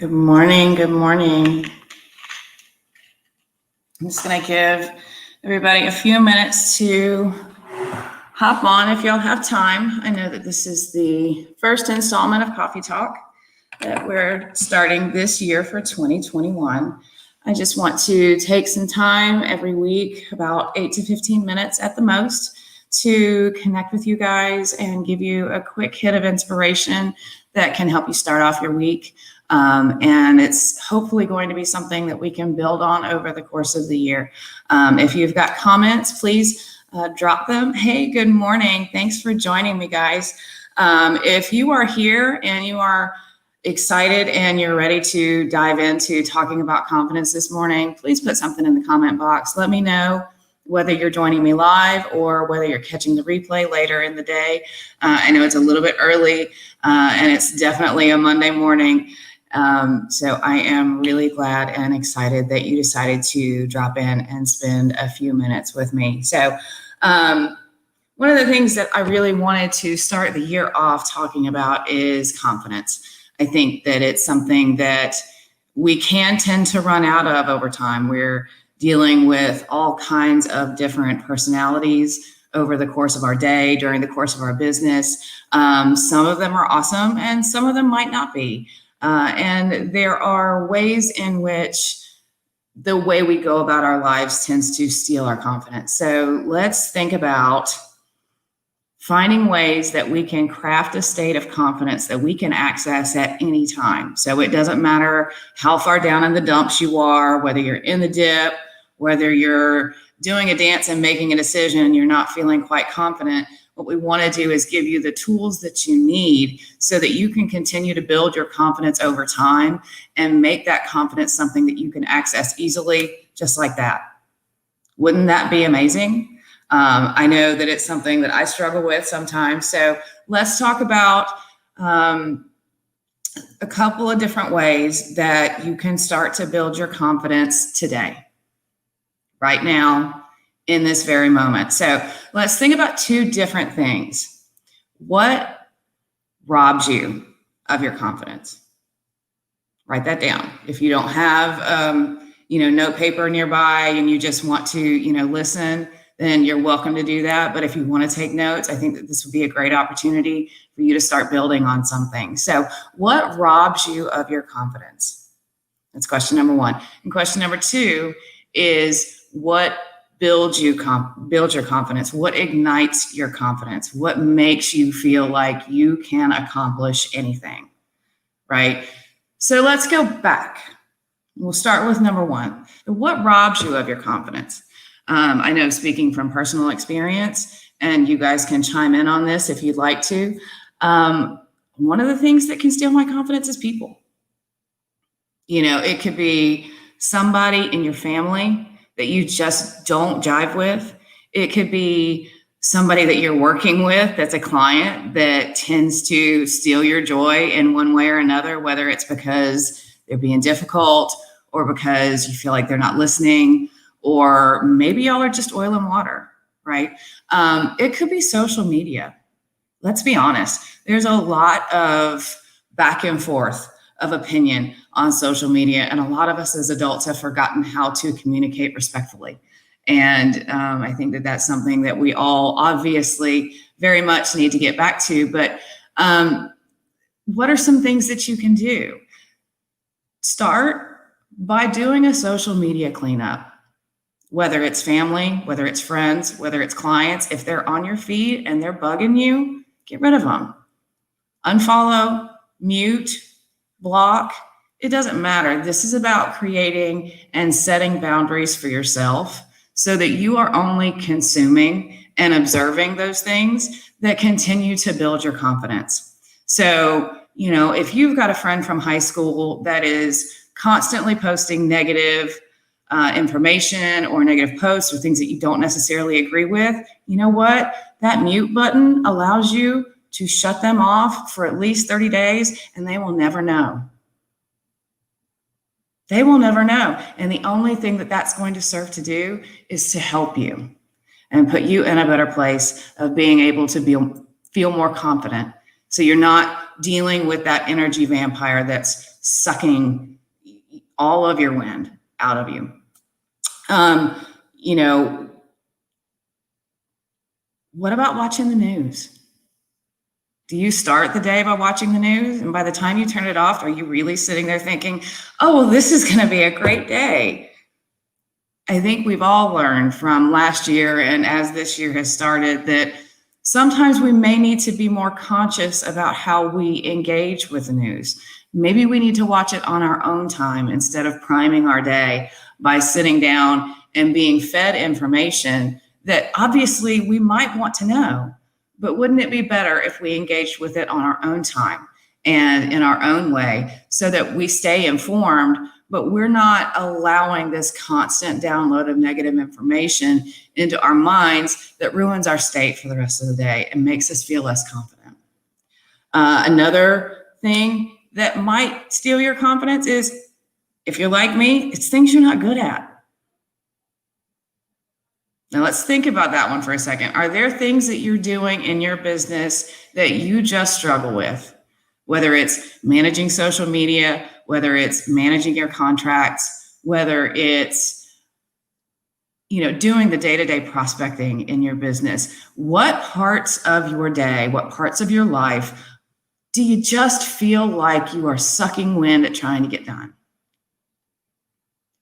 Good morning. Good morning. I'm just going to give everybody a few minutes to hop on if y'all have time. I know that this is the first installment of Coffee Talk that we're starting this year for 2021. I just want to take some time every week, about 8 to 15 minutes at the most, to connect with you guys and give you a quick hit of inspiration that can help you start off your week. And it's hopefully going to be something that we can build on over the course of the year. If you've got comments, please drop them. Hey, good morning. Thanks for joining me, guys. If you are here and you are excited and you're ready to dive into talking about confidence this morning, please put something in the comment box. Let me know whether you're joining me live or whether you're catching the replay later in the day. I know it's a little bit early and it's definitely a Monday morning. So I am really glad and excited that you decided to drop in and spend a few minutes with me. So one of the things that I really wanted to start the year off talking about is confidence. I think that it's something that we can tend to run out of over time. We're dealing with all kinds of different personalities over the course of our day, during the course of our business. Some of them are awesome and some of them might not be. And there are ways in which the way we go about our lives tends to steal our confidence. So let's think about finding ways that we can craft a state of confidence that we can access at any time. So it doesn't matter how far down in the dumps you are, whether you're in the dip, whether you're doing a dance and making a decision and you're not feeling quite confident. What we want to do is give you the tools that you need so that you can continue to build your confidence over time and make that confidence something that you can access easily, just like that. Wouldn't that be amazing? I know that it's something that I struggle with sometimes. So let's talk about a couple of different ways that you can start to build your confidence today, right now, in this very moment. So let's think about two different things. What robs you of your confidence? Write that down. If you don't have, note paper nearby and you just want to, listen, then you're welcome to do that. But if you want to take notes, I think that this would be a great opportunity for you to start building on something. So what robs you of your confidence? That's question number one. And question number two is what builds your confidence? What ignites your confidence? What makes you feel like you can accomplish anything, right? So let's go back. We'll start with number one. What robs you of your confidence? I know, speaking from personal experience, and you guys can chime in on this if you'd like to. One of the things that can steal my confidence is people. It could be somebody in your family that you just don't jive with. It could be somebody that you're working with that's a client that tends to steal your joy in one way or another, whether it's because they're being difficult or because you feel like they're not listening, or maybe y'all are just oil and water, right? It could be social media. Let's be honest. There's a lot of back and forth of opinion on social media, and a lot of us as adults have forgotten how to communicate respectfully. And I think that that's something that we all obviously very much need to get back to. But what are some things that you can do? Start by doing a social media cleanup. Whether it's family, whether it's friends, whether it's clients, if they're on your feed and they're bugging you, get rid of them. Unfollow, mute, block. It doesn't matter. This is about creating and setting boundaries for yourself so that you are only consuming and observing those things that continue to build your confidence. So, if you've got a friend from high school that is constantly posting negative information or negative posts or things that you don't necessarily agree with, you know what? That mute button allows you to shut them off for at least 30 days and they will never know. They will never know. And the only thing that that's going to serve to do is to help you and put you in a better place of being able to feel more confident. So you're not dealing with that energy vampire that's sucking all of your wind out of you. What about watching the news? Do you start the day by watching the news? And by the time you turn it off, are you really sitting there thinking, oh, well, this is going to be a great day? I think we've all learned from last year and as this year has started that sometimes we may need to be more conscious about how we engage with the news. Maybe we need to watch it on our own time instead of priming our day by sitting down and being fed information that obviously we might want to know. But wouldn't it be better if we engaged with it on our own time and in our own way so that we stay informed, but we're not allowing this constant download of negative information into our minds that ruins our state for the rest of the day and makes us feel less confident. Another thing that might steal your confidence is, if you're like me, it's things you're not good at. Now let's think about that one for a second. Are there things that you're doing in your business that you just struggle with? Whether it's managing social media, whether it's managing your contracts, whether it's, doing the day-to-day prospecting in your business. What parts of your day, what parts of your life do you just feel like you are sucking wind at trying to get done?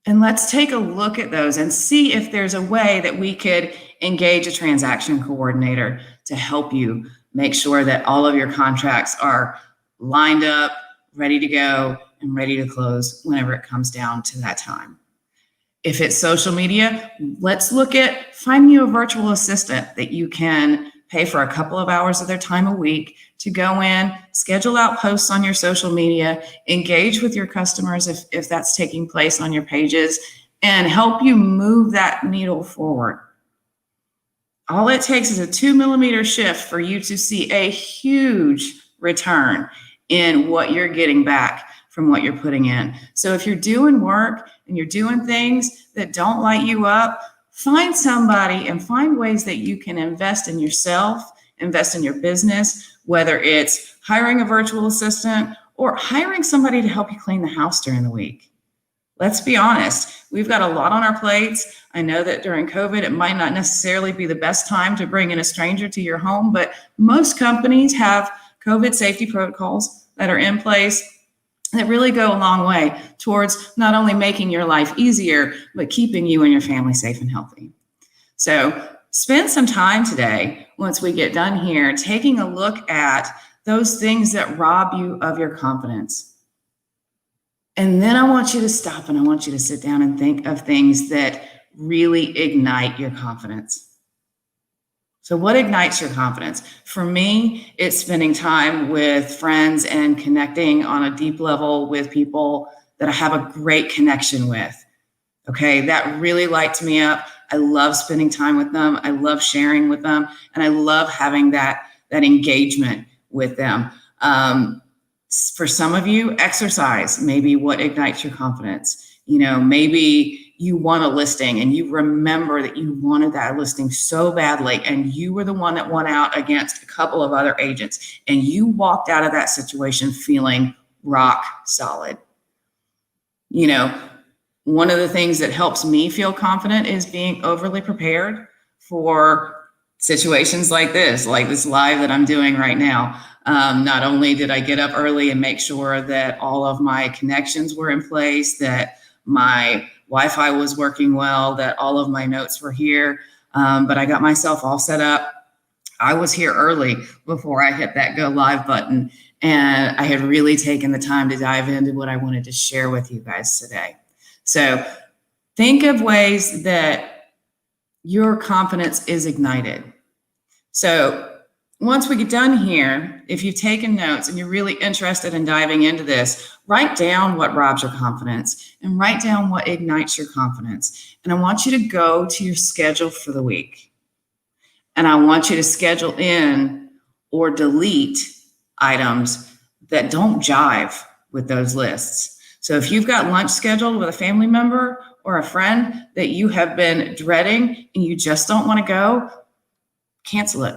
And let's take a look at those and see if there's a way that we could engage a transaction coordinator to help you make sure that all of your contracts are lined up, ready to go, and ready to close whenever it comes down to that time. If it's social media, let's look at finding you a virtual assistant that you can pay for a couple of hours of their time a week to go in, schedule out posts on your social media, engage with your customers if that's taking place on your pages, and help you move that needle forward. All it takes is a 2mm shift for you to see a huge return in what you're getting back from what you're putting in. So if you're doing work and you're doing things that don't light you up, find somebody and find ways that you can invest in yourself, invest in your business, whether it's hiring a virtual assistant or hiring somebody to help you clean the house during the week. Let's be honest, we've got a lot on our plates. I know that during COVID, it might not necessarily be the best time to bring in a stranger to your home, but most companies have COVID safety protocols that are in place that really go a long way towards not only making your life easier, but keeping you and your family safe and healthy. So spend some time today, once we get done here, taking a look at those things that rob you of your confidence. And then I want you to stop and I want you to sit down and think of things that really ignite your confidence. So what ignites your confidence? For me, it's spending time with friends and connecting on a deep level with people that I have a great connection with. Okay, that really lights me up. I love spending time with them. I love sharing with them. And I love having that engagement with them. For some of you, exercise may be what ignites your confidence. Maybe you want a listing and you remember that you wanted that listing so badly and you were the one that won out against a couple of other agents and you walked out of that situation feeling rock solid. One of the things that helps me feel confident is being overly prepared for situations like this live that I'm doing right now. Not only did I get up early and make sure that all of my connections were in place, that my Wi-Fi was working well, that all of my notes were here, but I got myself all set up. I was here early before I hit that go live button, and I had really taken the time to dive into what I wanted to share with you guys today. So think of ways that your confidence is ignited. So once we get done here, if you've taken notes and you're really interested in diving into this, write down what robs your confidence and write down what ignites your confidence. And I want you to go to your schedule for the week. And I want you to schedule in or delete items that don't jive with those lists. So if you've got lunch scheduled with a family member or a friend that you have been dreading and you just don't want to go, cancel it.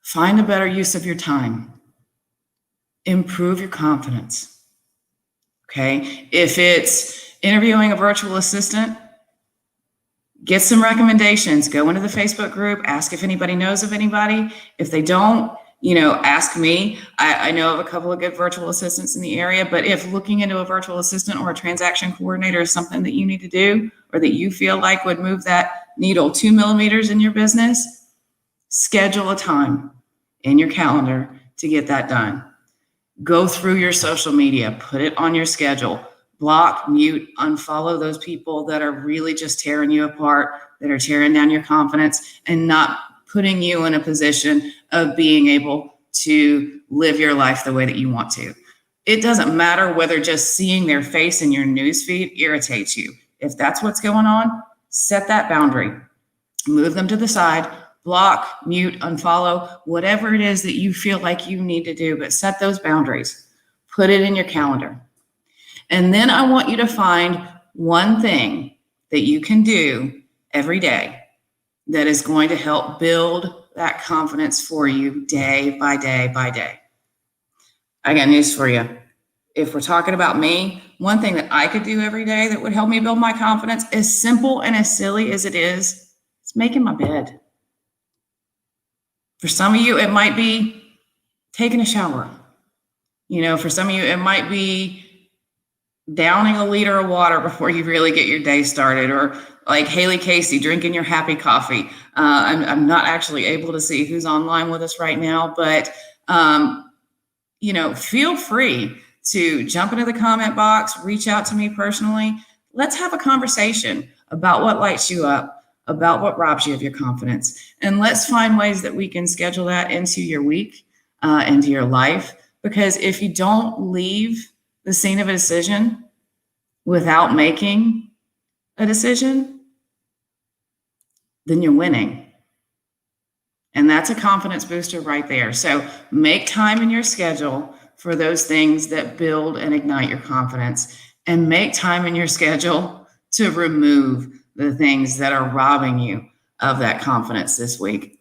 Find a better use of your time. Improve your confidence. Okay. If it's interviewing a virtual assistant, get some recommendations, go into the Facebook group, ask if anybody knows of anybody. If they don't, ask me. I know of a couple of good virtual assistants in the area, but if looking into a virtual assistant or a transaction coordinator is something that you need to do, or that you feel like would move that needle 2 millimeters in your business, schedule a time in your calendar to get that done. Go through your social media, put it on your schedule, block, mute, unfollow those people that are really just tearing you apart, that are tearing down your confidence and not putting you in a position of being able to live your life the way that you want to. It doesn't matter whether just seeing their face in your newsfeed irritates you. If that's what's going on, set that boundary, move them to the side, block, mute, unfollow, whatever it is that you feel like you need to do, but set those boundaries, put it in your calendar. And then I want you to find one thing that you can do every day that is going to help build that confidence for you day by day by day. I got news for you. If we're talking about me, one thing that I could do every day that would help me build my confidence, as simple and as silly as it is making my bed. For some of you, it might be taking a shower. For some of you, it might be downing a liter of water before you really get your day started, or like Haley Casey, drinking your happy coffee. I'm not actually able to see who's online with us right now, but feel free to jump into the comment box, reach out to me personally. Let's have a conversation about what lights you up, about what robs you of your confidence. And let's find ways that we can schedule that into your week, into your life. Because if you don't leave the scene of a decision without making a decision, then you're winning. And that's a confidence booster right there. So make time in your schedule for those things that build and ignite your confidence, and make time in your schedule to remove the things that are robbing you of that confidence this week.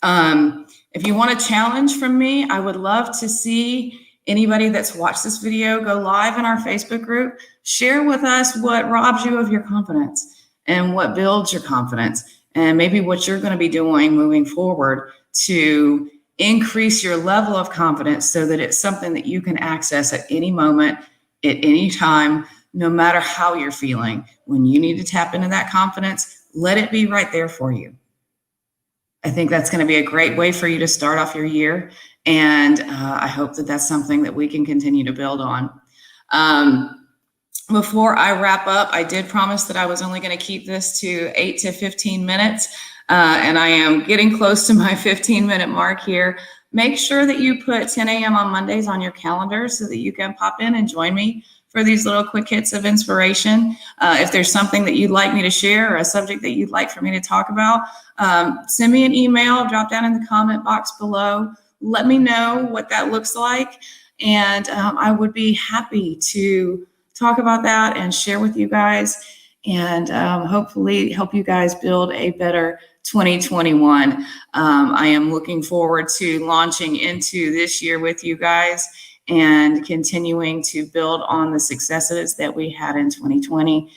If you want a challenge from me, I would love to see anybody that's watched this video go live in our Facebook group. Share with us what robs you of your confidence and what builds your confidence, and maybe what you're going to be doing moving forward to increase your level of confidence so that it's something that you can access at any moment, at any time, no matter how you're feeling. When you need to tap into that confidence, let it be right there for you. I think that's going to be a great way for you to start off your year. And I hope that that's something that we can continue to build on. Before I wrap up, I did promise that I was only going to keep this to 8 to 15 minutes. And I am getting close to my 15-minute mark here. Make sure that you put 10 a.m. on Mondays on your calendar so that you can pop in and join me for these little quick hits of inspiration. If there's something that you'd like me to share or a subject that you'd like for me to talk about, send me an email, drop down in the comment box below. Let me know what that looks like. And I would be happy to talk about that and share with you guys, and hopefully help you guys build a better 2021. I am looking forward to launching into this year with you guys and continuing to build on the successes that we had in 2020.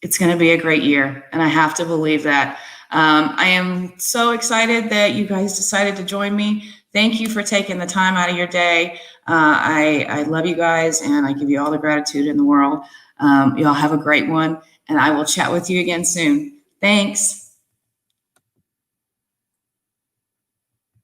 It's going to be a great year, and I have to believe that. I am so excited that you guys decided to join me. Thank you for taking the time out of your day. I love you guys, and I give you all the gratitude in the world. Y'all have a great one, and I will chat with you again soon. Thanks.